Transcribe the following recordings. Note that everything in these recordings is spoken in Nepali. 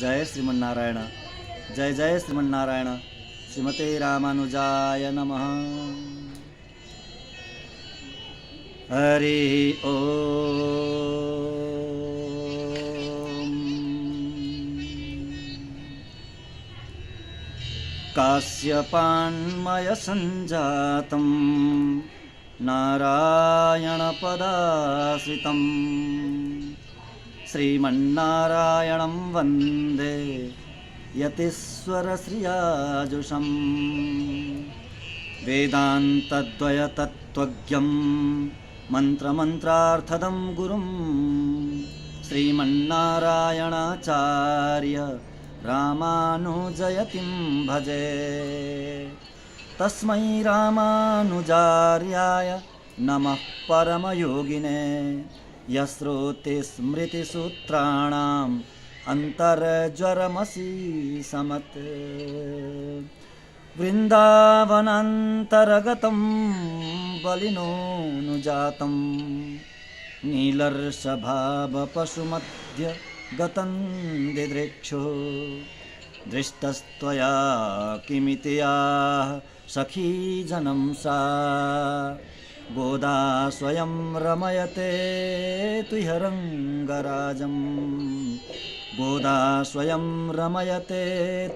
जय श्रीमन्नारायण। जय जय श्रीमन्नारायण। श्रीमते रामानुजाय नमः। हरि ओम। काश्यपान्मय संजातं नारायणपदाश्रितं श्रीमन्नारायणं वन्दे यतीश्वरश्रियाजुषं वेदान्तद्वयतत्त्वज्ञं मन्त्रमन्त्रार्थदं गुरुं श्रीमन्नारायणाचार्य रामानुजयतिं भजे। तस्मै रामानुजार्याय नमः परमयोगिने यश्रुतिस्मृतिसूत्राणाम् अन्तर्ज्वरमसीसमत्। वृन्दावनान्तर्गतं बलिनोऽनुजातं नीलर्षभावपशुमध्य गतं दिदृक्षो दृष्टस्त्वया किमिति याः सखी जनं सा गोदा स्वयं रमयते तुह्यरङ्गराजं गोदा स्वयं रमयते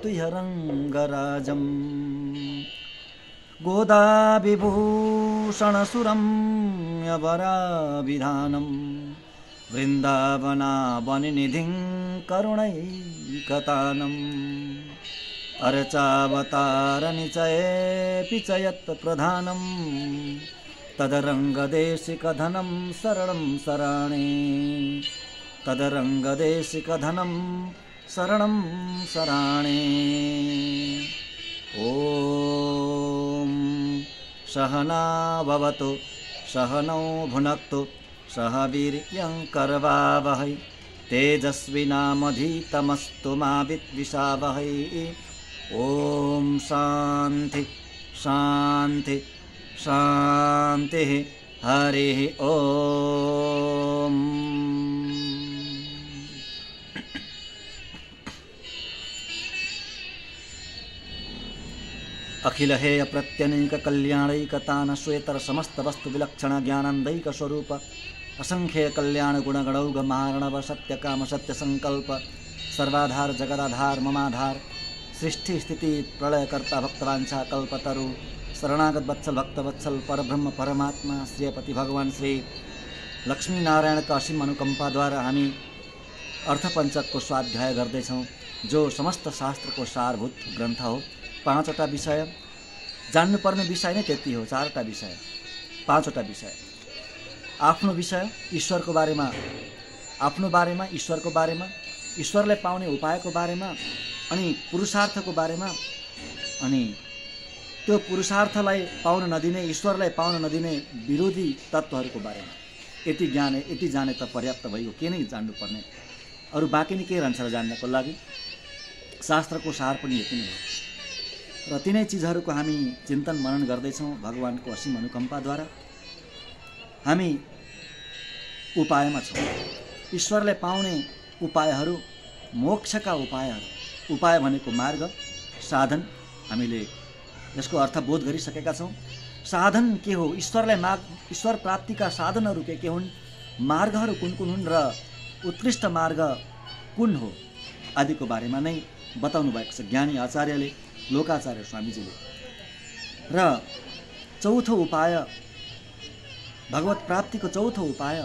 तुह्यरङ्गराजं गोदा विभूषणसुरं यवराभिधानं वृन्दावनावनिनिधिं करुणैकतानम् अर्चावतारनिचयेऽपि च यत्प्रधानं तदरङ्गदेशिकधनं शरणं शराणि तदरङ्गदेशिकधनं शरणं शराणि। ॐ सहना भवतु सहनौ भुनक्तु सह वीर्यङ्करवावहै तेजस्विनामधीतमस्तु मा विद्विषावहै। ॐ शान्ति शान्ति शान्तिः। हरिः ॐ। अखिल हेय प्रत्यनीक कल्याणैकतान श्वेतर समस्त वस्तु विलक्षण ज्ञानंदैक स्वरूप असंख्य कल्याण गुणगणौघ महारणव सत्य काम सत्य संकल्प सर्वाधार जगदाधार ममाधार सृष्टि स्थिति प्रलयकर्ता भक्तवांछा कल्पतरु शरणागत वत्सल भक्तवत्सल परब्रह्म परमात्मा श्रीपति भगवान श्री लक्ष्मी नारायण का असीम अनुकंपा द्वारा हामी अर्थपञ्चक को स्वाध्याय गर्दैछौं, जो समस्त शास्त्र को सारभूत ग्रन्थ हो। 5वटा विषय जान्नुपर्ने विषय नै त्यति हो। 4वटा विषय 5वटा विषय आफ्नो विषय ईश्वरको बारेमा, आफ्नो बारेमा, ईश्वरको बारेमा, ईश्वरले पाउने उपायको बारेमा, अनि पुरुषार्थको बारेमा, अनि त्यो पुरुषार्थलाई पाउन नदिने, ईश्वरलाई पाउन नदिने विरोधी तत्त्वहरूको बारेमा यति ज्ञान यति जाने त पर्याप्त भयो। के नै जान्नुपर्ने, अरू बाँकी नै के रहन्छ र जान्नको लागि। शास्त्रको सार पनि यति नै हो र तिनै चिजहरूको हामी चिन्तन मनन गर्दैछौँ। भगवानको असीम अनुकम्पाद्वारा हामी उपायमा छौँ। ईश्वरले पाउने उपायहरू, मोक्षका उपायहरू, उपाय भनेको मार्ग, साधन, हामीले यसको अर्थ बोध गरिसकेका छौँ। साधन के हो, ईश्वर प्राप्तिका साधनहरू के हुन्, मार्गहरू कुन कुन हुन् र उत्कृष्ट मार्ग कुन हो आदिको बारेमा नै बताउनु भएको छ ज्ञानी आचार्यले, लोकाचार्य स्वामीजीले। र चौथो उपाय, भगवत प्राप्तिको चौथो उपाय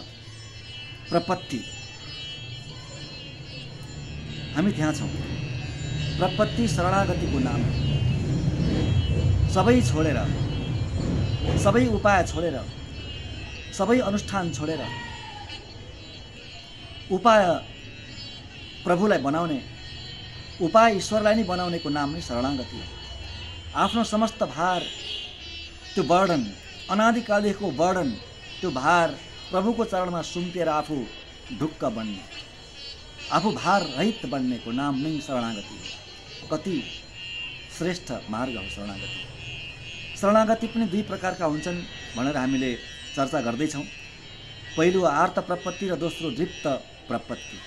प्रपत्ति। हामी त्यहाँ छौँ। प्रपत्ति शरणागतिको नाम। सबै छोडेर, सबै उपाय छोडेर, सबै अनुष्ठान छोडेर उपाय प्रभुलाई बनाउने, उपाय ईश्वरलाई नै बनाउनेको नाम नै शरणागति हो। आफ्नो समस्त भार, त्यो बर्डन, अनादिकालदेखिको बर्डन, त्यो भार प्रभुको चरणमा सुम्पिएर आफू ढुक्क बन्ने, आफू भार रहित बन्नेको नाम नै शरणागति हो। कति श्रेष्ठ मार्ग हो शरणागति। शरणागति पनि दुई प्रकारका हुन्छन् भनेर हामीले चर्चा गर्दैछौँ। पहिलो आर्त प्रपत्ति र दोस्रो दृप्त प्रपत्ति।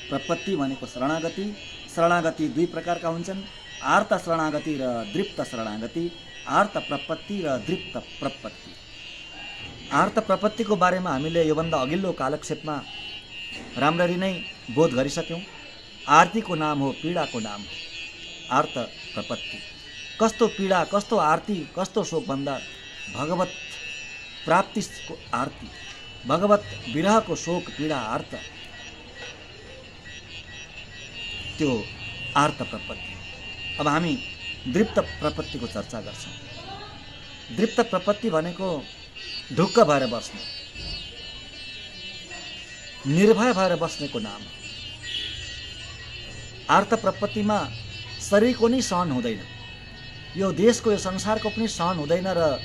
प्रपत्ति भनेको शरणागति, शरणागति दुई प्रकारका हुन्छन्, आर्त शरणागति र दृप्त शरणागति, आर्त प्रपत्ति र दृप्त प्रपत्ति। आर्त प्रपत्तिको बारेमा हामीले योभन्दा अघिल्लो कालक्षेपमा राम्ररी नै बोध गरिसक्यौँ। आरतीको नाम हो पीडाको नाम, आर्त प्रपत्ति। कस्तो पीडा, कस्तो आरती, कस्तो शोक भन्दा भगवत प्राप्तिको आरती, भगवत विरहको शोक पीडा आर्त, त्यो आर्त प्रपत्ति। अब हामी दृप्त प्रपत्तिको चर्चा गर्छौँ। दृप्त प्रपत्ति भनेको ढुक्क भएर बस्ने, निर्भय भएर बस्नेको नाम। आर्त प्रपत्तिमा शरीरको नै सहन हुँदैन, यो देशको यो संसारको पनि सहन हुँदैन र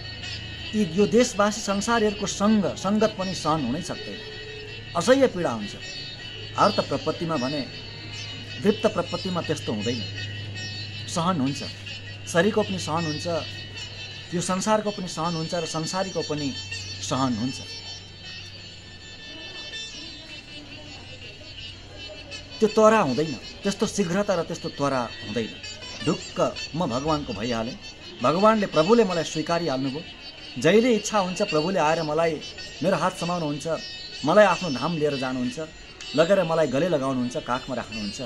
यो देशवासी संसारहरूको सङ्गत पनि सहन हुनै सक्दैन, असह्य पीडा हुन्छ। आर्त प्रपत्तिमा भने दृप्त प्रपत्तिमा त्यस्तो हुँदैन, सहन हुन्छ, शरीरको पनि सहन हुन्छ, यो संसारको पनि सहन हुन्छ र संसारीको पनि सहन हुन्छ। त्यो त्वरा हुँदैन, त्यस्तो शीघ्रता र त्यस्तो त्वरा हुँदैन। ढुक्क म भगवानको भइहालेँ, भगवानले प्रभुले मलाई स्वीकारिहाल्नुभयो। जहिले इच्छा हुन्छ प्रभुले आएर मलाई मेरो हात समाउनुहुन्छ, मलाई आफ्नो धाम लिएर जानुहुन्छ, लगेर मलाई गले लगाउनुहुन्छ, काखमा राख्नुहुन्छ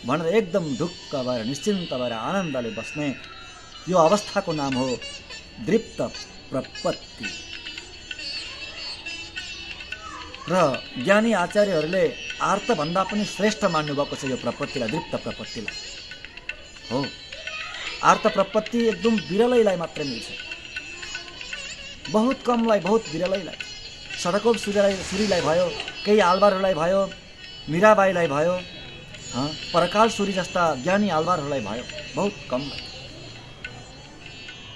भनेर एकदम ढुक्क भएर निश्चिन्त भएर आनन्दले बस्ने यो अवस्थाको नाम हो दृप्त प्रपत्ति। र ज्ञानी आचार्यहरूले आर्तभन्दा पनि श्रेष्ठ मान्नुभएको छ यो प्रपत्तिलाई, दृप्त प्रपत्तिलाई। हो, आर्त प्रपत्ति एकदम विरलैलाई मात्रै मिल्छ, बहुत कमलाई, बहुत विरलैलाई। सडकौप सुरीलाई भयो, केही आलवारहरूलाई भयो, मीराबाईलाई भयो, परकाल सुरी जस्ता ज्ञानी आलवारहरूलाई भयो, बहुत कमलाई।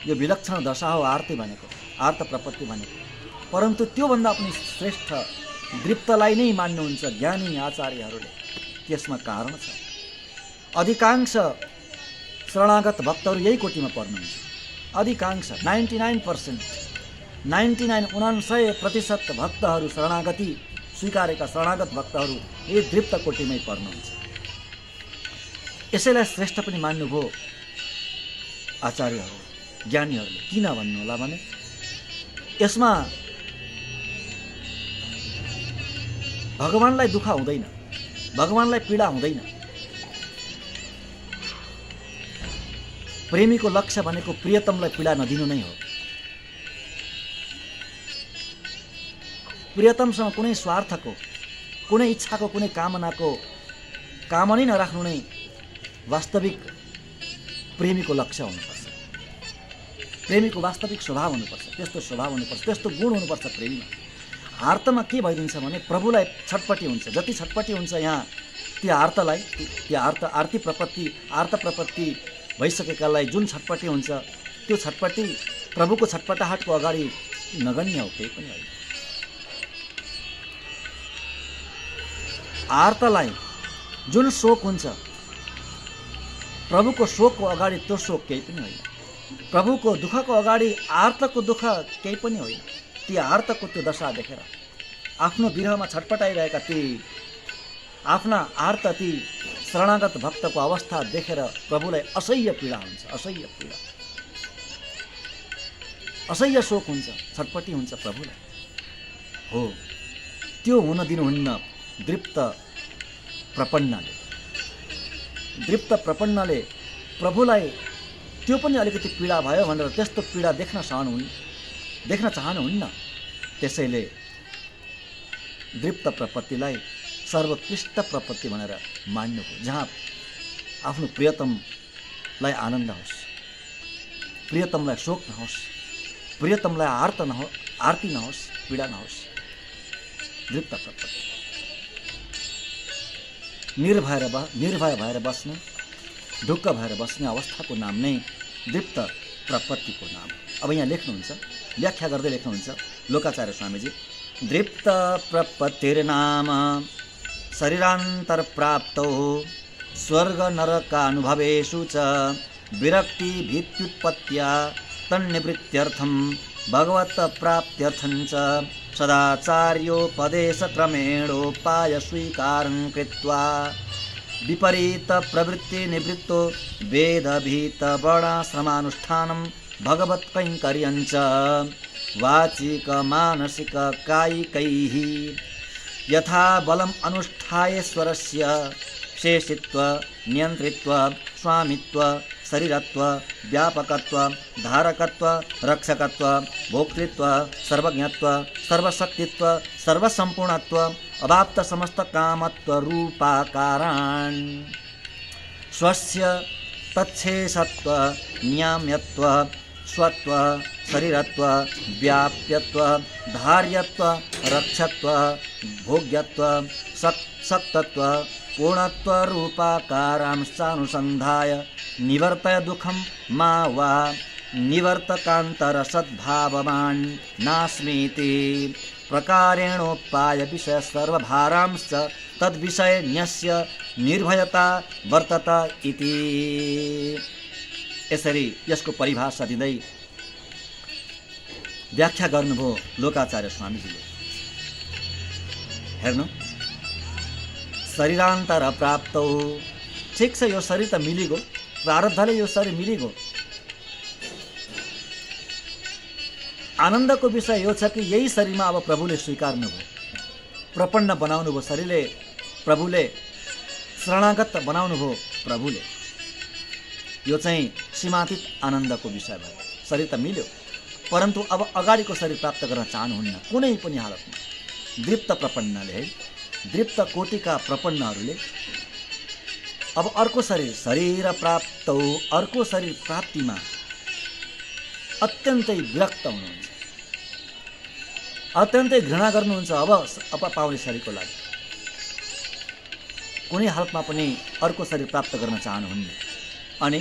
यो विलक्षण दशा हो आरती भनेको, आर्त प्रपत्ति भनेको। परन्तु त्योभन्दा पनि श्रेष्ठ दृप्तलाई नै मान्नुहुन्छ ज्ञानी आचार्यहरूले। त्यसमा कारण छ। अधिकांश शरणागत भक्तहरू यही कोटीमा पर्नुहुन्छ। अधिकांश 99% भक्तहरू शरणागति स्वीकारेका शरणागत भक्तहरू यही दृप्त कोटीमै पर्नुहुन्छ। यसैलाई श्रेष्ठ पनि मान्नुभयो आचार्यहरू, ज्ञानीहरूले। किन भन्नु होला भने यसमा भगवानलाई दुःख हुँदैन, भगवानलाई पीडा हुँदैन। प्रेमीको लक्ष्य भनेको प्रियतमलाई पीडा नदिनु नै हो। प्रियतमसँग कुनै स्वार्थको, कुनै इच्छाको, कुनै कामनाको कामनै नराख्नु नै वास्तविक प्रेमीको लक्ष्य हुनुपर्छ। प्रेमीको वास्तविक स्वभाव हुनुपर्छ, त्यस्तो स्वभाव हुनुपर्छ, त्यस्तो गुण हुनुपर्छ प्रेमीमा। आर्तमा के भइदिन्छ भने प्रभुलाई छटपटी हुन्छ। जति छटपटी हुन्छ यहाँ त्यो आर्तलाई, त्यो आर्ती प्रपत्ति, आर्त प्रपत्ति भइसकेकालाई जुन छटपटी हुन्छ, त्यो छटपटी प्रभुको छटपटाहटको अगाडि नगण्य हो, केही पनि होइन। आर्तलाई जुन शोक हुन्छ, प्रभुको शोकको अगाडि त्यो शोक केही पनि होइन। प्रभुको दुःखको अगाडि आर्तको दुःख केही पनि होइन। ती आर्तको त्यो दशा देखेर, आफ्नो विरहमा छटपटाइरहेका ती आफ्ना आर्त, ती शरणागत भक्तको अवस्था देखेर प्रभुलाई असह्य पीडा हुन्छ, असह्य पीडा, असह्य शोक हुन्छ, छटपटी हुन्छ प्रभुलाई। हो, त्यो हुन दिनुहुन्न दृप्त प्रपन्नले। दृप्त प्रपन्नले प्रभुलाई त्यो पनि अलिकति पीडा भयो भनेर त्यस्तो पीडा देख्न चाहनुहुन्न। त्यसैले दृप्त प्रपत्तिलाई सर्वोत्कृष्ट प्रपत्ति भनेर मान्नुभयो, जहाँ आफ्नो प्रियतमलाई आनन्द होस्, प्रियतमलाई शोक नहोस्, प्रियतमलाई आरती नहोस्, पीडा नहोस्। दृप्त प्रपत्ति निर्भय भएर बस्ने, ढुक्क भएर बस्ने अवस्थाको नाम नै दृप्त प्रपत्तिको नाम। अब यहाँ लेख्नुहुन्छ, व्याख्या गर्दै लेख्नुहुन्छ लोकाचार्य स्वामीजी। दृप्त प्रपत्तिर्नाम शरीरान्तर प्राप्तौ स्वर्ग नरकानुभवेषु च विरक्ति भीत्युत्पत्त्या तन्निवृत्त्यर्थं भगवत प्राप्त्यर्थं च सदाचार्योपदेशक्रमेणोपाय स्वीकारं कृत्वा विपरीत प्रवृत्ति निवृत्तो वेदभीत वर्णाश्रमानुष्ठानं भगवत् कैङ्कर्यञ्च वाचिक मानसिक कायिकैः यथा बलम् अनुष्ठायेश्वरस्य शेषित्व नियन्त्रित्व स्वामित्व शरीरत्व व्यापकत्व धारकत्व रक्षकत्व भोक्तृत्व सर्वज्ञत्व सर्वशक्तित्व सर्वसम्पूर्णत्व अवाप्त समस्त कामत्व रूपाकारान् स्वस्य तच्छेषत्व नियाम्यत्व स्वत्व शरीरत्व व्याप्यत्व धार्यत्व रक्षत्व भोग्यत्व शक्तत्व पूर्णत्व रूपाकारांशानुसन्धाय निवर्तय दुःखं मा वा निवर्तकान्तर सद्भाववान् नास्मीति प्रकारेणोपाय विषय सर्वभारांश्च तद्विषय न्यस्य निर्भयता वर्तत इति। यसरी यसको परिभाषा दिँदै व्याख्या गर्नुभयो लोकाचार्य स्वामीजीले। हेर्नु, शरीरान्तर प्राप्तौ, ठिक छ यो शरीर त मिलिगयो, प्रारब्धले यो शरीर मिलिगयो। आनन्दको विषय यो छ कि यही शरीरमा अब प्रभुले स्वीकार्नुभयो, प्रपन्न बनाउनुभयो, शरीरले प्रभुले शरणागत बनाउनुभयो प्रभुले। यो चाहिँ सीमातीत आनन्दको विषय भयो। शरीर त मिल्यो, परन्तु अब अगाडिको शरीर प्राप्त गर्न चाहनुहुन्न कुनै पनि हालतमा। दृप्त प्रपन्नले, है, दृप्त कोटिका प्रपन्नहरूले अब अर्को शरीर प्राप्तौ, अर्को शरीर प्राप्तिमा अत्यन्तै विरक्त हुनुहुन्छ, अत्यन्तै घृणा गर्नुहुन्छ अब पाउने शरीरको लागि। कुनै हालतमा पनि अर्को शरीर प्राप्त गर्न चाहनुहुन्न। अनि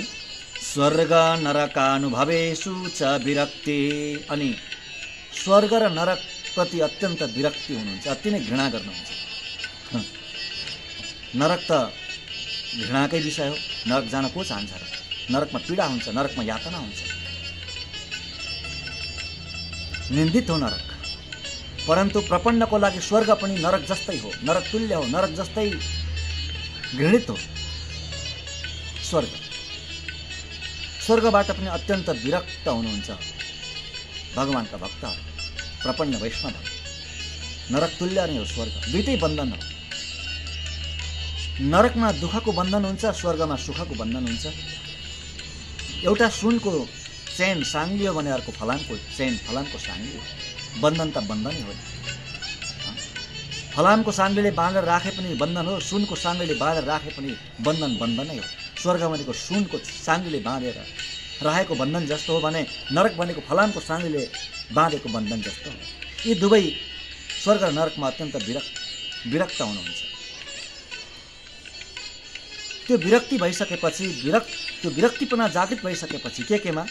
स्वर्ग नरकानुभवेषु च विरक्ति, अनि स्वर्ग र नरक प्रति अत्यन्त विरक्ति हुनुहुन्छ, अति नै घृणा गर्नुहुन्छ। नरक त घृणाकै विषय हो। नरक जान को चाहन्छ र? नरकमा पीडा हुन्छ, नरकमा यातना हुन्छ, निन्दित हो नरक। परन्तु प्रपन्नको लागि स्वर्ग पनि नरक जस्तै हो, नरक तुल्य हो, नरक जस्तै घृणित हो स्वर्ग। स्वर्गबाट पनि अत्यन्त विरक्त हुनुहुन्छ भगवानका भक्तहरू, प्रपन्न वैष्णवहरू। नरक तुल्य नै हो स्वर्ग, दुईटै बन्धन हो। नरकमा दुःखको बन्धन हुन्छ, स्वर्गमा सुखको बन्धन हुन्छ। एउटा सुनको चेन साङ्लियो भने अर्को फलामको चेन फलामको साङ्लियो, बन्धन त बन्धनै हो। फलामको साङ्लीले बाँधेर राखे पनि बन्धन हो, सुनको साङ्लीले बाँधेर राखे पनि बन्धन बन्धनै हो। स्वर्ग भनेको सुनको साङ्लीले बाँधेर राखेको बन्धन जस्तो हो भने नरक भनेको फलामको साङ्लीले बाँधेको बन्धन जस्तो हो। यी दुवै स्वर्ग र नरकमा अत्यन्त विरक्त हुनुहुन्छ। त्यो विरक्ति भइसकेपछि, त्यो विरक्तिपना जागृत भइसकेपछि केमा?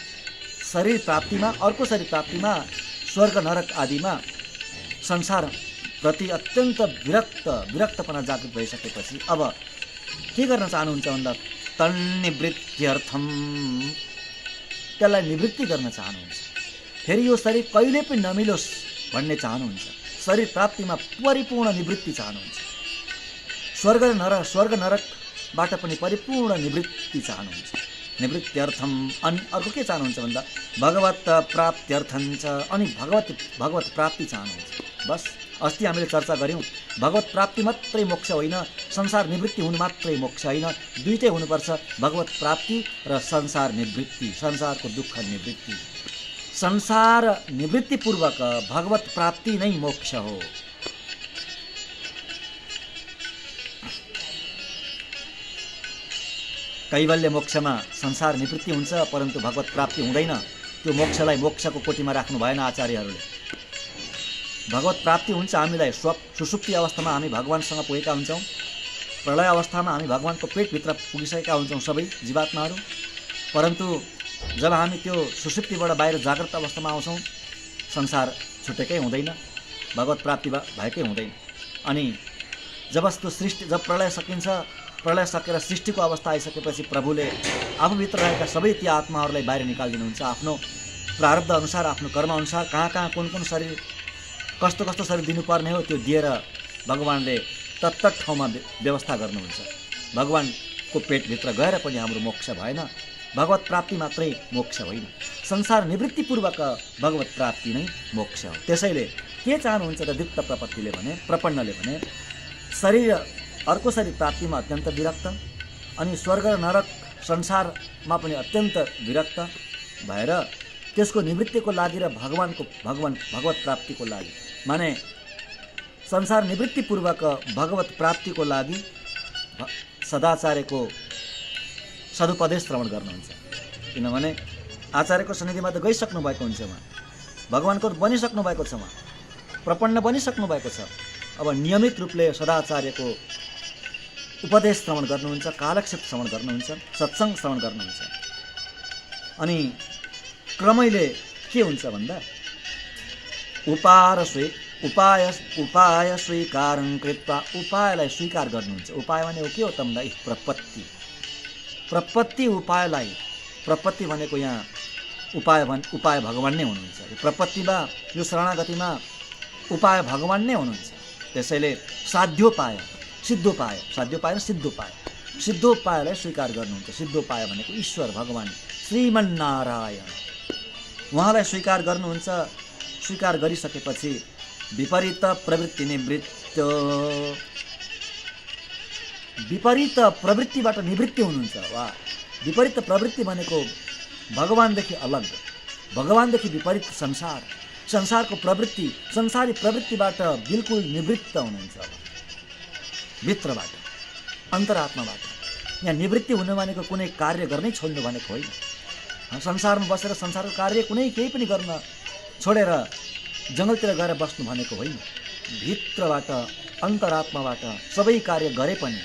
शरीर प्राप्तिमा, अर्को शरीर प्राप्तिमा, स्वर्ग नरक आदिमा संसार प्रति अत्यन्त विरक्तपना जागृत भइसकेपछि अब के गर्न चाहनुहुन्छ भन्दा तन्निवृत्त्यर्थम, त्यसलाई निवृत्ति गर्न चाहनुहुन्छ। फेरि यो शरीर कहिले पनि नमिलोस् भन्ने चाहनुहुन्छ। शरीर प्राप्तिमा परिपूर्ण निवृत्ति चाहनुहुन्छ। स्वर्ग नरकबाट पनि परिपूर्ण निवृत्ति चाहनुहुन्छ। निवृत्त्यर्थम अनि अर्को के चाहनुहुन्छ भन्दा भगवत प्राप्त्यर्थञ्च, अनि भगवत प्राप्ति चाहनुहुन्छ। बस अस्ति हामीले चर्चा गऱ्यौँ, भगवत प्राप्ति मात्रै मोक्ष होइन, संसार निवृत्ति हुनु मात्रै मोक्ष होइन, दुईटै हुनुपर्छ। भगवत प्राप्ति र संसार निवृत्ति, संसारको दुःख निवृत्ति। संसार निवृत्तिपूर्वक भगवत प्राप्ति नै मोक्ष हो। कैवल्य मोक्षमा संसार निवृत्ति हुन्छ, परन्तु भगवत प्राप्ति हुँदैन। त्यो मोक्षलाई मोक्षको कोटीमा राख्नु भएन आचार्यहरूले। भगवत प्राप्ति हुन्छ हामीलाई सुषुप्ति अवस्थामा हामी भगवानसँग पुगेका हुन्छौँ, प्रलय अवस्थामा हामी भगवानको पेटभित्र पुगिसकेका हुन्छौँ सबै जीवात्माहरू। परन्तु जब हामी त्यो सुषुप्तिबाट बाहिर जागृत अवस्थामा आउँछौँ, संसार छुटेकै हुँदैन, भगवत प्राप्ति भएकै हुँदैन। अनि जब प्रलय सकिन्छ, प्रलय सकेर सृष्टिको अवस्था आइसकेपछि प्रभुले आफूभित्र रहेका सबै ती आत्माहरूलाई बाहिर निकालिदिनुहुन्छ। आफ्नो प्रारब्ध अनुसार, आफ्नो कर्म अनुसार कहाँ कुन शरीर, कस्तो शरीर दिनुपर्ने हो त्यो दिएर भगवानले तत्तत ठाउँमा व्यवस्था गर्नुहुन्छ। भगवानको पेटभित्र गएर पनि हाम्रो मोक्ष भएन। भगवत प्राप्ति मात्रै मोक्ष होइन, संसार निवृत्तिपूर्वक भगवत प्राप्ति नै मोक्ष हो। त्यसैले के चाहनुहुन्छ त दीप्त प्रपन्नले भने शरीर अर्को शरीर प्राप्तिमा अत्यन्त विरक्त अनि स्वर्ग र नरक संसारमा पनि अत्यन्त विरक्त भएर त्यसको निवृत्तिको लागि र भगवत प्राप्तिको लागि, माने संसार निवृत्तिपूर्वक भगवत प्राप्तिको लागि सदाचार्यको सदुपदेश श्रवण गर्नुहुन्छ। किनभने आचार्यको सन्निधिमा त गइसक्नु भएको हुन्छ, उहाँ भगवानको बनिसक्नु भएको छ, उहाँ प्रपन्न बनिसक्नु भएको छ। अब नियमित रूपले सदाचार्यको उपदेश श्रवण गर्नुहुन्छ, कालक्षेप श्रवण गर्नुहुन्छ, सत्सङ्ग श्रवण गर्नुहुन्छ। अनि क्रमैले के हुन्छ भन्दा उपाय स्वीकारं कृत्वा उपायलाई स्वीकार गर्नुहुन्छ। उपाय भने के हो त भन्दा प्रपत्ति उपायलाई, प्रपत्ति भनेको यहाँ उपाय भगवान नै हुनुहुन्छ। प्रपत्तिमा यो शरणागतिमा उपाय भगवान नै हुनुहुन्छ। त्यसैले साध्योपाय र सिद्धोपायलाई स्वीकार गर्नुहुन्छ। सिद्धोपाय भनेको ईश्वर भगवान श्रीमन्नारायण, उहाँलाई स्वीकार गर्नुहुन्छ। स्वीकार गरिसकेपछि विपरीत प्रवृत्ति निवृत्त, विपरीत प्रवृत्तिबाट निवृत्ति हुनुहुन्छ। वा विपरीत प्रवृत्ति भनेको भगवानदेखि अलग, भगवानदेखि विपरीत संसारको प्रवृत्ति, संसारी प्रवृत्तिबाट बिल्कुल निवृत्त हुनुहुन्छ। भित्रबाट, अन्तरात्माबाट। यहाँ निवृत्ति हुनु भनेको कुनै कार्य गर्नै छोड्नु भनेको होइन। संसारमा बसेर संसारको कार्य कुनै केही पनि गर्न छोडेर जङ्गलतिर गएर बस्नु भनेको होइन। भित्रबाट, अन्तरात्माबाट सबै कार्य गरे पनि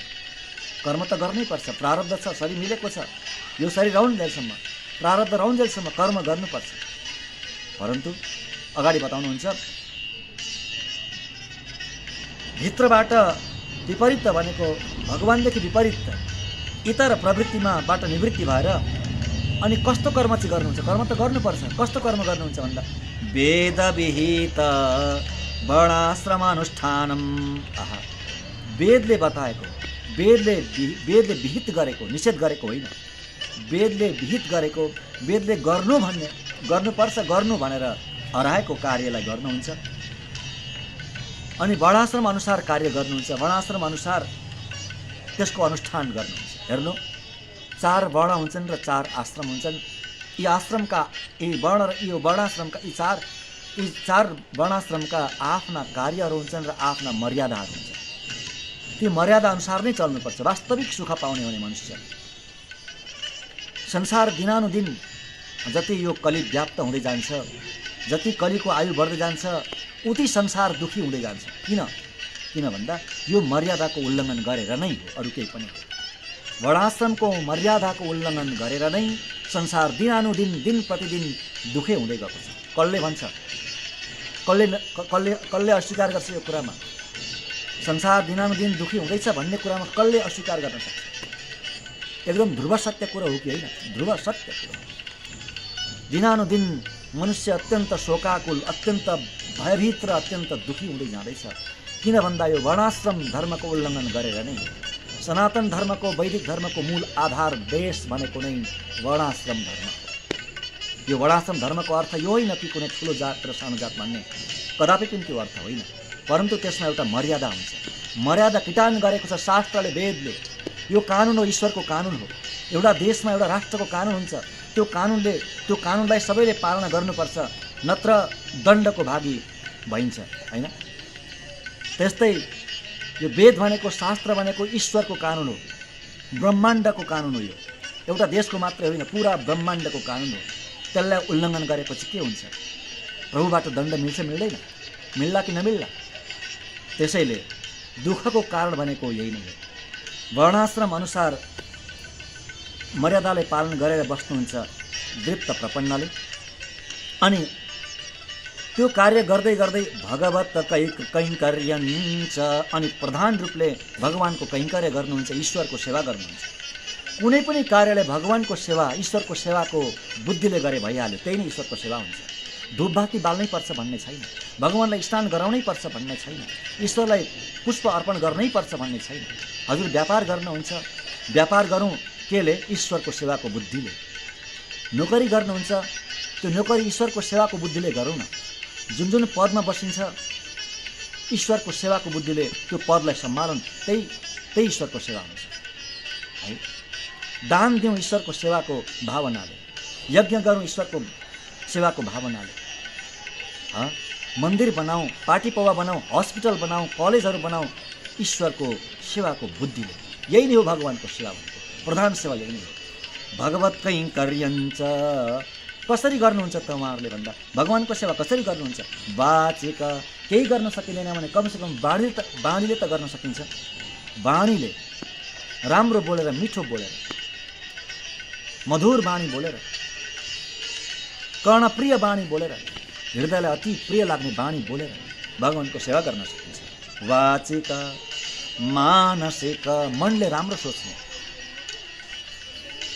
कर्म त गर्नै पर्छ। प्रारब्ध छ, शरीर मिलेको छ, यो शरीर रहउन्जेलसम्म, प्रारब्ध रहउन्जेलसम्म कर्म गर्नुपर्छ। परन्तु अगाडि बताउनुहुन्छ भित्रबाट विपरीत भनेको भगवानदेखि विपरीत इतर प्रवृत्तिमाबाट निवृत्ति भएर अनि कस्तो कर्म चाहिँ गर्नुहुन्छ? कर्म त गर्नुपर्छ। कस्तो कर्म गर्नुहुन्छ भन्दा वेदविहित वर्णाश्रमानुष्ठानम। वेदले बताएको, वेदले विहित गरेको, निषेध गरेको होइन। वेदले विहित गरेको, वेदले गर्नुपर्छ भनेर हराएको कार्यलाई गर्नुहुन्छ। अनि वर्णाश्रम अनुसार कार्य गर्नुहुन्छ। वर्णाश्रम अनुसार त्यसको अनुष्ठान गर्नुहुन्छ। हेर्नु, 4 वर्ण हुन्छन् र 4 आश्रम हुन्छन्। यी आश्रमका, यी वर्ण र यो वर्णाश्रमका, यी चार वर्णाश्रमका आफ्ना कार्यहरू हुन्छन् र आफ्ना मर्यादाहरू हुन्छन्। ती मर्यादा अनुसार नै चल्नुपर्छ वास्तविक सुख पाउने हुने मनुष्य। संसार दिनानुदिन जति यो कली व्याप्त हुँदै जान्छ, जति कलीको आयु बढ्दै जान्छ, उति संसार दुखी हुँदै जान्छ। किन भन्दा यो मर्यादाको उल्लङ्घन गरेर नै हो, अरू केही पनि हो। वर्णाश्रमको मर्यादाको उल्लङ्घन गरेर नै संसार दिनानुदिन, दिन प्रतिदिन दुखै हुँदै गएको छ। कसले भन्छ? कसले अस्वीकार गर्छ यो कुरामा? संसार दिनानुदिन दुखी हुँदैछ भन्ने कुरामा कसले अस्वीकार गर्न सक्छ? एकदम ध्रुव सत्य कुरा हो कि होइन? ध्रुव सत्य कुरा। दिनानुदिन मनुष्य अत्यन्त शोकाकुल, अत्यन्त भयभीत र अत्यन्त दुखी हुँदै जाँदैछ। किन भन्दा यो वर्णाश्रम धर्मको उल्लङ्घन गरेर नै। सनातन धर्मको, वैदिक धर्मको मूल आधार बेस भनेको नै वर्णाश्रम धर्म हो। यो वर्णाश्रम धर्मको अर्थ यो होइन कि कुनै ठुलो जात र सानो जात मान्ने, कदापि पनि त्यो अर्थ होइन। परन्तु त्यसमा एउटा मर्यादा हुन्छ। मर्यादा किटान गरेको छ शास्त्रले, वेदले। यो कानुन हो, ईश्वरको कानुन हो। एउटा देशमा एउटा राष्ट्रको कानुन हुन्छ। त्यो कानुनलाई सबैले पालना गर्नुपर्छ, नत्र दण्डको भागी भइन्छ, होइन? त्यस्तै यो वेद भनेको, शास्त्र भनेको ईश्वरको कानुन हो, ब्रह्माण्डको कानुन हो। यो एउटा देशको मात्रै होइन, पुरा ब्रह्माण्डको कानुन हो। त्यसलाई उल्लङ्घन गरेपछि के हुन्छ? प्रभुबाट दण्ड मिल्छ, मिल्दैन? मिल्ला कि नमिल्ला? त्यसैले दुःखको कारण भनेको यही नै हो। वर्णाश्रम अनुसार मर्यादालाई पालन गरेर बस्नुहुन्छ दीप्त प्रपन्नले। अनि त्यो कार्य गर्दै गर्दै भगवत कैङ्कर्यञ्च, अनि प्रधान रूपले भगवानको कैङ्कर्य गर्नुहुन्छ, ईश्वरको सेवा गर्नुहुन्छ। कुनै पनि कार्यले भगवानको सेवा, ईश्वरको सेवाको बुद्धिले गरे भइहाल्यो, त्यही नै ईश्वरको सेवा हुन्छ। धूपबाती बाल्नै पर्छ भन्ने छैन, भगवानलाई स्नान गराउनै पर्छ भन्ने छैन, ईश्वरलाई पुष्प अर्पण गर्नै पर्छ भन्ने छैन। हजुर व्यापार गर्नुहुन्छ, व्यापार गरौँ केले? ईश्वरको सेवाको बुद्धिले। नोकरी गर्नुहुन्छ, त्यो नोकरी ईश्वरको सेवाको बुद्धिले गरौँ न। जुन जुन पदमा बसिन्छ ईश्वरको सेवाको बुद्धिले त्यो पदलाई सम्हालौँ, त्यही ईश्वरको सेवा हुन्छ है। दान दिउँ ईश्वरको सेवाको भावनाले, यज्ञ गरौँ ईश्वरको सेवाको भावनाले। मन्दिर बनाऊँ, पार्टी पौवा बनाऊँ, हस्पिटल बनाऊँ, कलेजहरू बनाऊँ ईश्वरको सेवाको बुद्धिले। यही नै हो भगवानको सेवा भनेको, प्रधान सेवा यही नै हो। भगवत कैङ्कर्यञ्च कसरी गर्नुहुन्छ त उहाँहरूले भन्दा भगवानको सेवा कसरी गर्नुहुन्छ? वाचिक केही गर्न सकिँदैन भने कमसेकम बाणीले त गर्न सकिन्छ। बाणीले राम्रो बोलेर, मिठो बोलेर, मधुर बाणी बोलेर, कर्णप्रिय बाणी बोलेर, हृदयलाई अति प्रिय लाग्ने बाणी बोलेर भगवानको सेवा गर्न सकिन्छ। वाचिक मानसिक मनले राम्रो सोच्ने,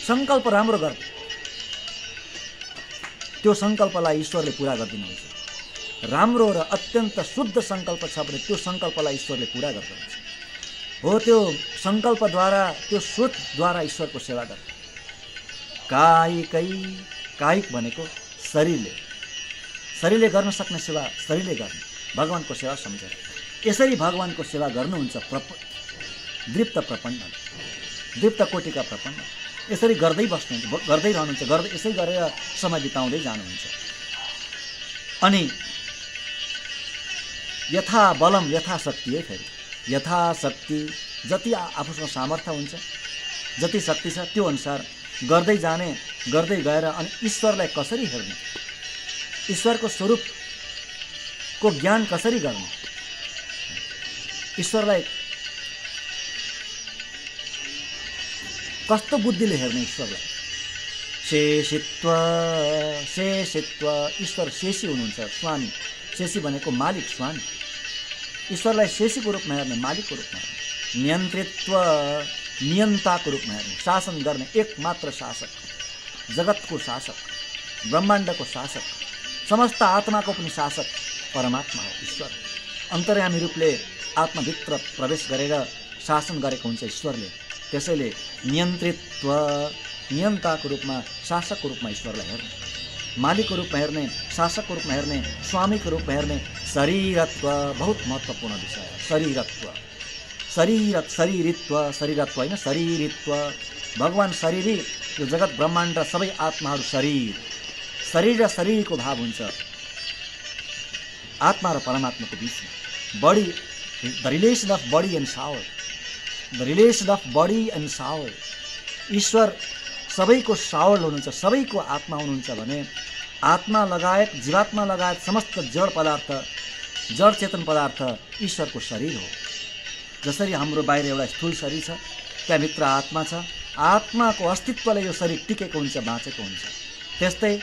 सङ्कल्प राम्रो गर्ने, त्यो सङ्कल्पलाई ईश्वरले पुरा गरिदिनुहुन्छ। राम्रो र अत्यन्त शुद्ध सङ्कल्प छ भने त्यो सङ्कल्पलाई ईश्वरले पुरा गरिदिनुहुन्छ। हो, त्यो सङ्कल्पद्वारा, त्यो सोचद्वारा ईश्वरको सेवा गर्ने। कायिक भनेको शरीरले गर्न सक्ने सेवा शरीरले गर्ने, भगवानको सेवा सम्झेर। यसरी भगवानको सेवा गर्नुहुन्छ दृप्त प्रपन्नले, दृप्त कोटिका प्रपन्न। यसरी गर्दै रहनुहुन्छ, यसै गरेर समय बिताउँदै जानुहुन्छ। अनि यथा बलम यथा शक्ति है। फेरि यथाशक्ति, जति आफूसँग सामर्थ्य हुन्छ, जति शक्ति छ त्यो अनुसार गर्दै जाने, गर्दै गएर अनि ईश्वरलाई कसरी हेर्ने, ईश्वरको स्वरूपको ज्ञान कसरी गर्ने, ईश्वरलाई कस्तो बुद्धिले हेर्ने ईश्वरलाई। शेषित्व ईश्वर शेषी हुनुहुन्छ, स्वामी। शेषी भनेको मालिक, स्वामी। ईश्वरलाई शेषीको रूपमा हेर्ने, मालिकको रूपमा हेर्ने। नियन्त्रित्व नियन्ताको रूपमा हेर्ने, शासन गर्ने एकमात्र शासक, जगतको शासक, ब्रह्माण्डको शासक, समस्त आत्माको पनि शासक परमात्मा हो ईश्वर। अन्तर्यामी रूपले आत्माभित्र प्रवेश गरेर शासन गरेको हुन्छ ईश्वरले। त्यसैले नियन्त्रित्व, नियन्ताको रूपमा, शासकको रूपमा ईश्वरलाई हेर्ने, मालिकको रूपमा हेर्ने, शासकको रूपमा हेर्ने, स्वामीको रूपमा हेर्ने। शरीरत्व बहुत महत्त्वपूर्ण विषय हो। शरीरत्व होइन, शरीरित्व। भगवान शरीरी, यो जगत ब्रह्माण्ड र सबै आत्माहरू शरीर र शरीरको भाव हुन्छ आत्मा र परमात्माको बिचमा। The relation of body and soul. ईश्वर सबैको साउल हुनुहुन्छ, सबैको आत्मा हुनुहुन्छ भने आत्मा लगायत, जीवात्मा लगायत समस्त जड पदार्थ, जड चेतन पदार्थ ईश्वरको शरीर हो। जसरी हाम्रो बाहिर एउटा स्थूल शरीर छ, त्यहाँभित्र आत्मा छ, आत्माको अस्तित्वले यो शरीर टिकेको हुन्छ, बाँचेको हुन्छ। त्यस्तै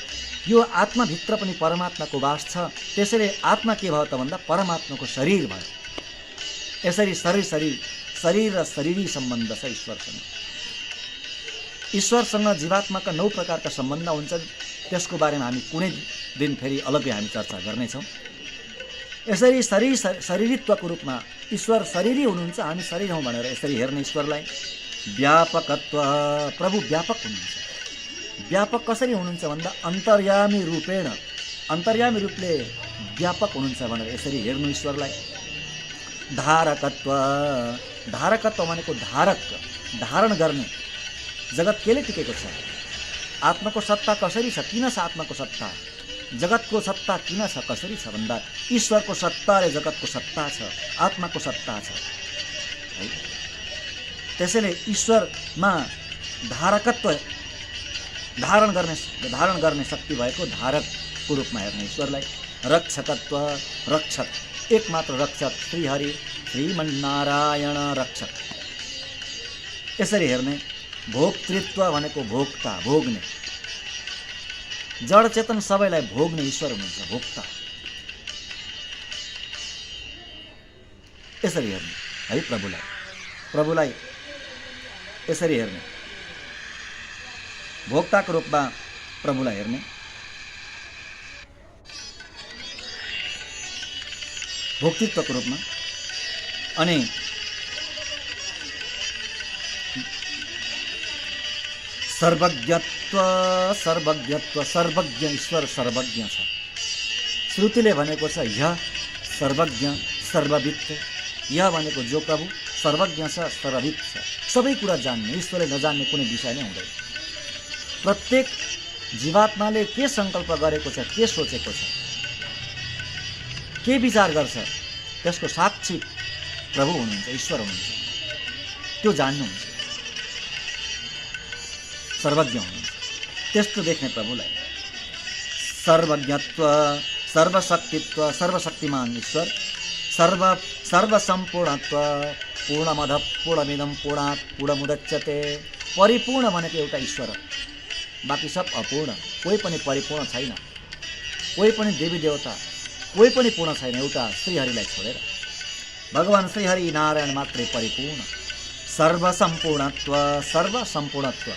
यो आत्माभित्र पनि परमात्माको वास छ। त्यसैले आत्मा के भयो त भन्दा परमात्माको शरीर भयो। यसरी शरीर र शरीरी सम्बन्ध छ ईश्वरसँग। ईश्वरसँग जीवात्माका 9 प्रकारका सम्बन्ध हुन्छन्। त्यसको बारेमा हामी कुनै दिन फेरि अलग्गै हामी चर्चा गर्नेछौँ। यसरी शरीरित्वको रूपमा ईश्वर शरीरी हुनुहुन्छ, हामी शरीर हौँ भनेर यसरी हेर्ने ईश्वरलाई। व्यापकत्व, प्रभु व्यापक हुनुहुन्छ। व्यापक कसरी हुनुहुन्छ भन्दा अन्तर्यामी रूपले व्यापक हुनुहुन्छ भनेर यसरी हेर्नु ईश्वरलाई। धारकत्व भनेको धारण गर्ने। जगत केले टिकेको छ? आत्माको सत्ता कसरी छ? किन छ आत्माको सत्ता? जगतको सत्ता किन छ? कसरी छ भन्दा ईश्वरको सत्ताले जगतको सत्ता छ, आत्माको सत्ता छ है। त्यसैले ईश्वरमा धारण गर्ने शक्ति भएको धारकको रूपमा हेर्ने ईश्वरलाई। रक्षकत्व, रक्षक, एकमात्र रक्षक श्रीहरि, श्रीमन्नारायण रक्षक, यसरी हेर्ने। भोक्तृत्व भनेको भोक्ता, भोग्ने, जड चेतन सबैलाई भोग्ने ईश्वर हुनुहुन्छ, भोक्ता। यसरी हेर्ने है प्रभुलाई यसरी हेर्ने, भोक्ताको रूपमा प्रभुलाई हेर्ने। भोक्तृत्वको रूपमा। अनि सर्वज्ञत्व सर्वज्ञत्व सर्वज्ञ ईश्वर सर्वज्ञ छ। श्रुतिले भनेको छ य सर्वज्ञ सर्ववित्त, य भनेको जो प्रभु सर्वज्ञ छ सर्ववित्त छ, सबै कुरा जान्ने, ईश्वरले नजान्ने कुनै विषय नै हुँदैन। प्रत्येक जीवात्माले के सङ्कल्प गरेको छ, के सोचेको छ, के विचार गर्छ, त्यसको साक्षी प्रभु हुनुहुन्छ, ईश्वर हुनुहुन्छ, त्यो जान्नुहुन्छ, सर्वज्ञ हुनुहुन्छ। त्यस्तो देख्ने प्रभुलाई सर्वज्ञत्व सर्वशक्तित्व सर्वशक्तिमान ईश्वर, सर्वसम्पूर्णत्व पूर्णमद पूर्णमिदं पूर्णात् पूर्णमुदच्यते। परिपूर्ण भनेको एउटा ईश्वर, बाँकी सब अपूर्ण, कोही पनि परिपूर्ण छैन, कोही पनि देवी देवता कोही पनि पूर्ण छैन, एउटा श्रीहरिलाई छोडेर। भगवान श्रीहरि नारायण मात्रै परिपूर्ण, सर्वसम्पूर्णत्व सर्वसम्पूर्णत्व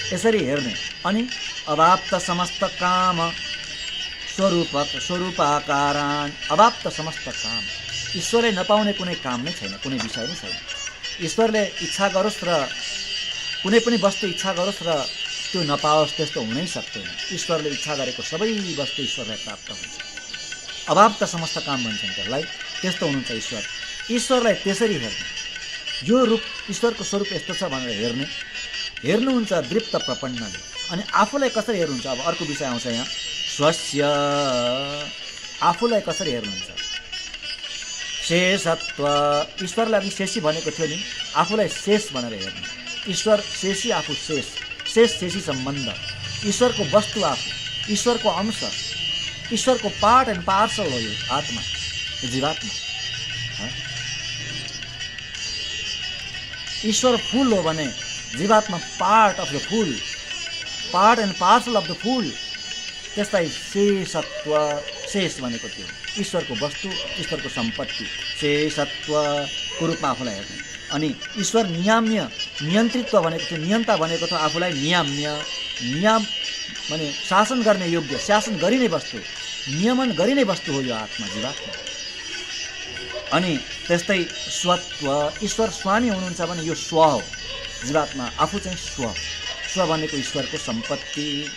यसरी हेर्ने। अनि अवाप्त समस्त काम स्वरूपाकारान्, अवाप्त समस्त काम, ईश्वरले नपाउने कुनै काम नै छैन, कुनै विषय नै छैन। ईश्वरले इच्छा गरोस् र कुनै पनि वस्तु इच्छा गरोस् र त्यो नपाओस्, त्यस्तो हुनै सक्दैन। ईश्वरले इच्छा गरेको सबै वस्तु ईश्वरलाई प्राप्त हुन्छ। अवाप्त समस्त काम भन्छन् त्यसलाई, त्यस्तो हुनुहुन्छ ईश्वर। ईश्वरलाई त्यसरी हेर्ने, यो रूप ईश्वरको स्वरूप यस्तो छ भनेर हेर्नुहुन्छ दृप्त प्रपन्नले। अनि आफूलाई कसरी हेर्नुहुन्छ, अब अर्को विषय आउँछ यहाँ, स्वस्य, आफूलाई कसरी हेर्नुहुन्छ। शेषत्व, ईश्वरलाई अघि शेषी भनेको थियो नि, आफूलाई शेष भनेर हेर्नु। ईश्वर शेषी, आफू शेष, शेष शेषी सम्बन्ध। ईश्वरको वस्तु आफू, ईश्वरको अंश, ईश्वरको पार्ट एन्ड पार्सल हो यो आत्मा, यो जीवात्मा। ईश्वर फुल हो भने जीवात्मा part of the full, part and parcel of the full. त्यसलाई शेषत्व, शेष भनेको त्यो ईश्वरको वस्तु, ईश्वरको सम्पत्ति, शेषत्वको रूपमा आफूलाई हेर्ने। अनि ईश्वर नियाम्य, नियन्त्रित्व भनेको थियो, नियन्ता भनेको थियो आफूलाई नियाम्य, नियम भने शासन गर्ने योग्य, शासन गरिने वस्तु, नियमन गरिने वस्तु हो यो आत्मा, जीवात्मा। अनि त्यस्तै स्वत्व, ईश्वर स्वामी हुनुहुन्छ भने यो स्व हो, जीवात्मा आफू चाहिँ स्व भनेको ईश्वरको सम्पत्ति।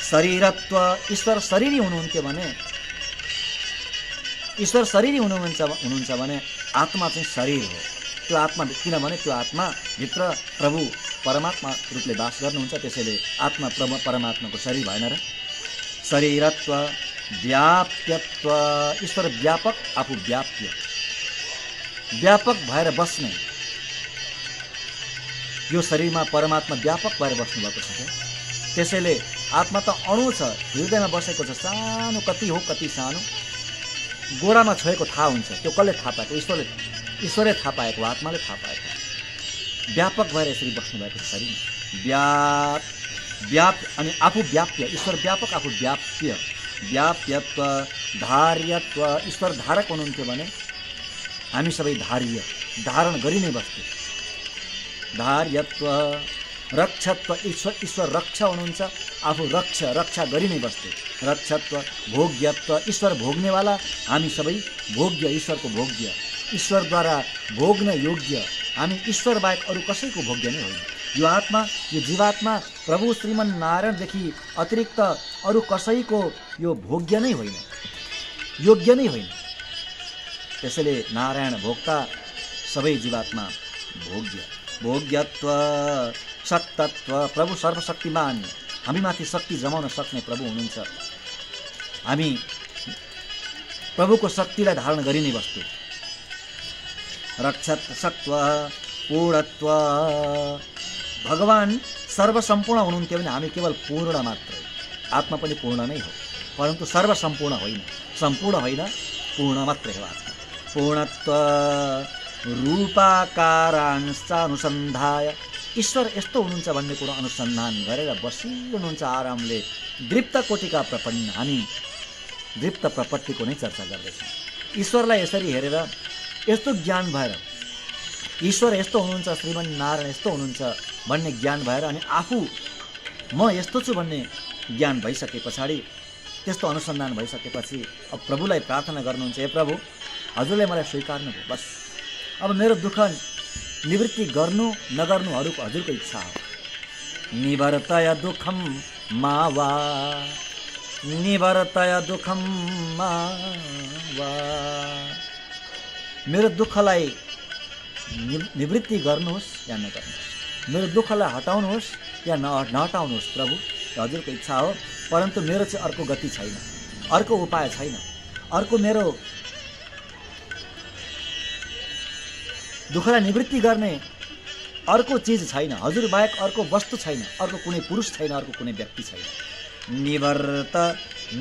शरीरत्व, ईश्वर शरीरी हुनुहुन्थ्यो भने, ईश्वर शरीरी हुनुहुन्छ भने आत्मा चाहिँ शरीर हो। त्यो आत्मा, किनभने त्यो आत्माभित्र प्रभु परमात्मा रूपले बास गर्नुहुन्छ, त्यसैले आत्मा परमात्माको शरीर भएन र। शरीरत्व, व्याप्यत्व, ईश्वर व्यापक, आफू व्याप्य, व्यापक भएर बस्ने। यो शरीरमा परमात्मा व्यापक भएर बस्नुभएको छ क्या, त्यसैले आत्मा त अणु छ, हृदयमा बसेको छ, सानो कति हो कति सानो, गोडामा छोएको थाहा हुन्छ, त्यो कसले थाहा पाएको, ईश्वरले थाहा पाएको, आत्माले थाहा पाएको। व्यापक भएर यसरी बस्नुभएको छ शरीरमा, व्याप्य अनि आफू व्याप्य, ईश्वर व्यापक, आफू व्याप्य। व्याप्यत्व, धार्यत्व, ईश्वर धारक हुनुहुन्थ्यो भने हामी सबै धार्य, धारण गरिने वस्तु। धार्यत्व, रक्षत्व, ईश्वर रक्षा हुनुहुन्छ, आफू रक्षा गरिने वस्तु। रक्षत्व, भोग्यत्व, ईश्वर भोग्नेवाला, हामी सबै भोग्य, ईश्वरको भोग्य, ईश्वरद्वारा भोग्न योग्य, हामी ईश्वर बाहेक अरू कसैको भोग्य नै होइन। यो आत्मा, यो जीवात्मा प्रभु श्रीमन नारायणदेखि अतिरिक्त अरू कसैको यो भोग्य नै होइन, योग्य नै होइन। त्यसैले नारायण भोक्ता, सबै जीवात्मा भोग्य। भोग्यत्व, सत्तत्व, प्रभु सर्वशक्तिमान, हामीमाथि शक्ति जमाउन सक्ने प्रभु हुनुहुन्छ, हामी प्रभुको शक्तिलाई धारण गरिने वस्तु। रक्षत, सत्व, पूर्णत्व, भगवान सर्वसम्पूर्ण हुनुहुन्थ्यो भने हामी केवल पूर्ण मात्रै। आत्मा पनि पूर्ण नै हो, परन्तु सर्वसम्पूर्ण होइन, सम्पूर्ण होइन, पूर्ण मात्रै हो आत्मा। पूर्णत्व, रूपाकारांशानुसन्धाय, ईश्वर यस्तो हुनुहुन्छ भन्ने कुरो अनुसन्धान गरेर बसिरहनुहुन्छ आरामले। दृप्त कोटिका प्रपन्न, हामी दृप्त प्रपत्तिको नै चर्चा गर्दैछौँ। ईश्वरलाई यसरी हेरेर यस्तो ज्ञान भएर, ईश्वर यस्तो हुनुहुन्छ, श्रीमन नारायण यस्तो हुनुहुन्छ भन्ने ज्ञान भएर, अनि आफू म यस्तो छु भन्ने ज्ञान भइसके पछाडि, त्यस्तो अनुसन्धान भइसकेपछि अब प्रभुलाई प्रार्थना गर्नुहुन्छ, हे प्रभु हजुरले मलाई स्वीकार्नुभयो, बस अब मेरो दुःख निवृत्ति गर्नु नगर्नु हजुरको इच्छा हो। निवर्तय दुःखम मा वा, निवर्तय दुःखम मा वा। मेरो दुःखलाई निवृत्ति गर्नुहोस् या नगर्नुहोस्, मेरो दुःखलाई हटाउनुहोस् या नहटाउनुहोस् प्रभु, हजुरको इच्छा हो। परन्तु मेरो चाहिँ अर्को गति छैन, अर्को उपाय छैन, अर्को मेरो दुःखलाई निवृत्ति गर्ने अर्को चिज छैन, हजुर बाहेक अर्को वस्तु छैन, अर्को कुनै पुरुष छैन, अर्को कुनै व्यक्ति छैन।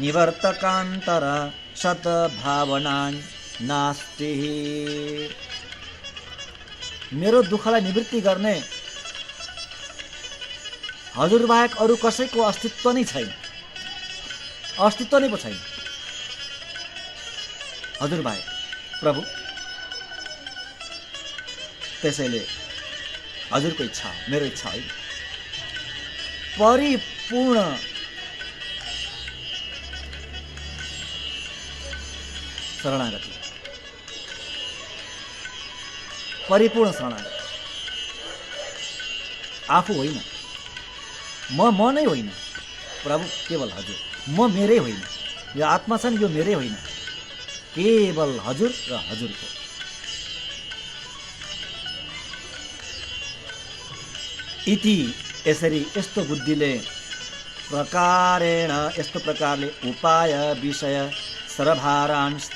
निवर्तकान्तर सद्भावना नास्ति। मेरो दुःखलाई निवृत्ति गर्ने हजुर बाहेक अरू कसैको अस्तित्व नै छैन, अस्तित्व नै पो छैन हजुर बाहेक प्रभु। त्यसैले हजुरको इच्छा हो, मेरो इच्छा होइन। परिपूर्ण शरणागति, परिपूर्ण शरणागति। आफू होइन, म नै होइन प्रभु, केवल हजुर। म मेरै होइन, यो आत्मा छ नि यो मेरै होइन, केवल हजुर र हजुरको। इति यसरी यस्तो बुद्धिले प्रकारेण यस्तो प्रकारले उपाय विषय सर्वभारांश,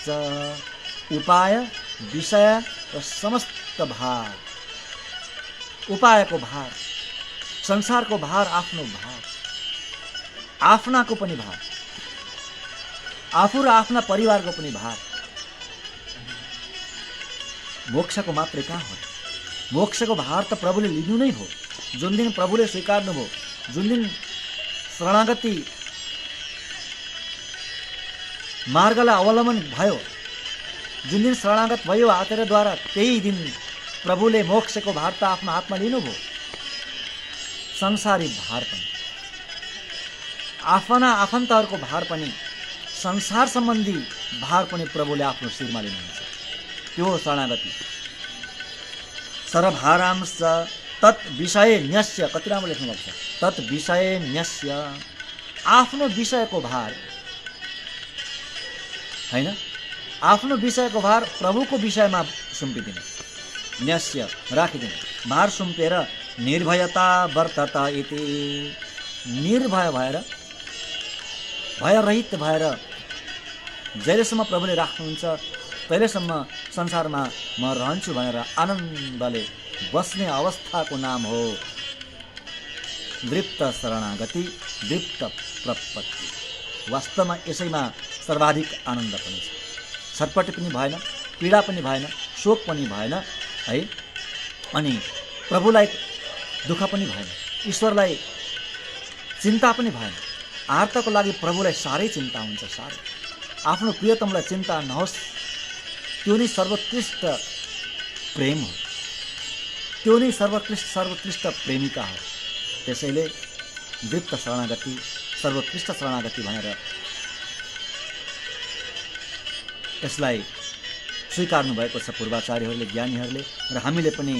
उपाय विषय र समस्त भार, उपायको भार, संसारको भार, आफ्नो भार, आफ्नाको पनि भार, आफू र आफ्ना परिवारको पनि भार। मोक्षको मात्रै कहाँ हो, मोक्षको भार त प्रभुले लिनु नै भयो। जुन दिन प्रभुले स्वीकार्नुभयो, जुन दिन शरणागति मार्गलाई अवलम्बन भयो, जुन दिन शरणागत भयो आचार्यद्वारा, त्यही दिन प्रभुले मोक्षको भार त आफ्नो हातमा लिनुभयो। संसारी भार पनि, आफ्ना आफन्तहरूको भार पनि, संसार सम्बन्धी भार पनि प्रभुले आफ्नो शिरमा लिनुहुन्छ। त्यो शरणागति। सर्वभारांश तत् विषय न्यस्य, कति राम्रो लेख्नु भएको छ, तत् विषय न्यस्य, आफ्नो विषयको भार हैन, आफ्नो विषयको भार प्रभुको विषयमा सुम्पिदिनु, न्यस्य राखिदिनु, भार सुम्पेर निर्भयता वर्तत इति, निर्भय भएर, भयरहित भएर जहिलेसम्म प्रभुले राख्नुहुन्छ तहिलेसम्म संसारमा म रहन्छु भनेर आनन्दले बस्ने अवस्थाको नाम हो दृप्त शरणागति, दृप्त प्रपत्ति। वास्तवमा यसैमा सर्वाधिक आनन्द पनि छ। छटपटी पनि भएन, पीडा पनि भएन, शोक पनि भएन है, अनि प्रभुलाई दुःख पनि भएन, ईश्वरलाई चिन्ता पनि भएन। आर्तको लागि प्रभुलाई साह्रै चिन्ता हुन्छ, साह्रै। आफ्नो प्रियतमलाई चिन्ता नहोस्, त्यो नै सर्वोत्कृष्ट प्रेम हो, त्यो नै सर्वोत्कृष्ट प्रेमिका हो। त्यसैले दृप्त शरणागति, सर्वोत्कृष्ट शरणागति भनेर यसलाई स्वीकार्नु भएको छ पूर्वाचार्यहरूले, ज्ञानीहरूले। र हामीले पनि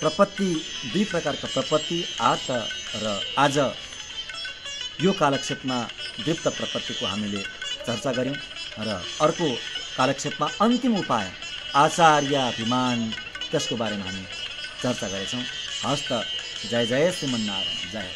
प्रपत्ति, दुई प्रकारका प्रपत्ति, आर्त र आज यो कालक्षेपमा दृप्त प्रपत्तिको हामीले चर्चा गऱ्यौँ। र अर्को कालक्षेपमा अन्तिम उपाय आचार्याभिमान, त्यसको बारेमा हामी चर्चा गरेछौँ। हस्त। जय जय श्रीमन्नारायण, जय।